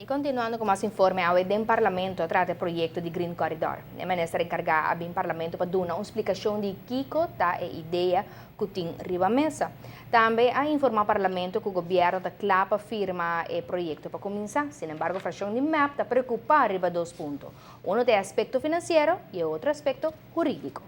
E continuando com mais informe, ao EDEM Parlamento trata o projeto de Green Corridor. O ministro encarregado do Parlamento para dar uma explicação de Kiko tá a ideia que tem riba mesa. Também a informar o Parlamento que o governo da clapa firma o projeto para começar. Sin embargo, a fração de MAP está preocupada riba dois pontos. Um é aspecto financeiro e o outro aspecto jurídico.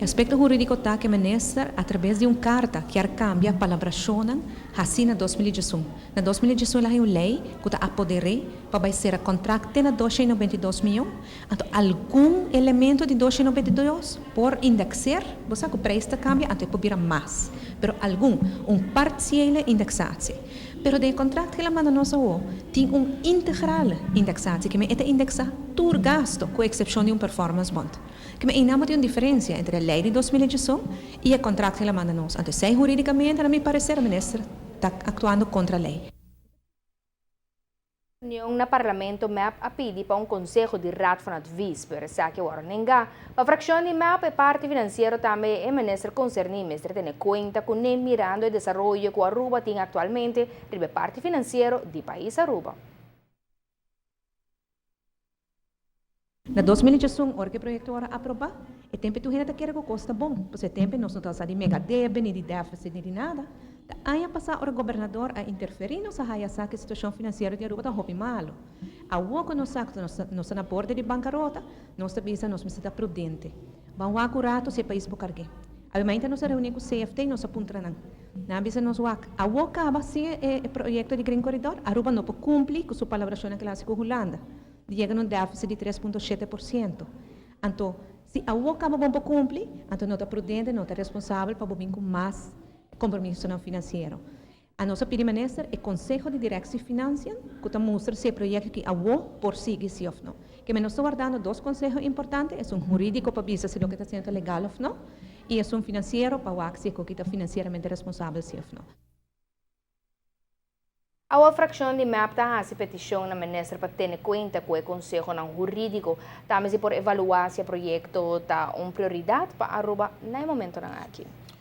O aspecto jurídico está que o ministro, através de uma carta, quer cambiar a palavra "shonan", assim na 2018. Na 2018, há uma lei que está apoderada para ser contrato na 292 milhões. Então, algum elemento de 292 por indexar, você que o preço cambia, então pode vir mais. Mas parcial indexação. Pero de contrato que ela manda nossa tem integral indexação, que é indexa todo gasto, com exceção de performance bond. Que é uma diferença entre a lei de 2018 e o contrato que ela manda nós. Então, sem juridicamente, a meu parecer, o ministro está atuando contra a lei. União no Parlamento MAP a pedir para conselho de rato van het vice, para que o Ornenga. A fração de MAP e parte financeira também é ministro concernido, ministro tem conta com nem mirando o desenvolvimento que Aruba tem atualmente, de parte financeira do país Aruba. Na 2018, hora que o projeto era aprovado, o tempo que tu quer que custa bom, porque o tempo não está de mega débito, nem de déficit, nem de nada. Ano passado, o governador a interferir na situação financeira de Aruba está muito malo. A que nós estamos na porta de bancarrota, nós estamos prudente. Vamos acurato se o país por cargue. Obviamente, nós reunimos com o CFT e nós apuntamos. Na visa nós acaba se o projeto de Green Corridor, Aruba não pode cumprir com sua palavra na classe com Holanda. Chega num déficit de 3,7%. Então, se a acaba bom para cumprir, então não está prudente, não está responsável para vir com mais compromisso financeiro. A nossa primeira-ministra é o Conselho de Direção Financeira, que mostra se o projeto que a por seguir se ou não. Que nós estamos guardando dois conselhos importantes, um jurídico para ver se o que está sendo legal ou não, e um financeiro para ver se o que está financeiramente responsável se ou não. A fração de MAP está a petição na ministra para ter em conta com o conselho jurídico, também por evaluar se o projeto está uma prioridade para Aruba no momento aqui.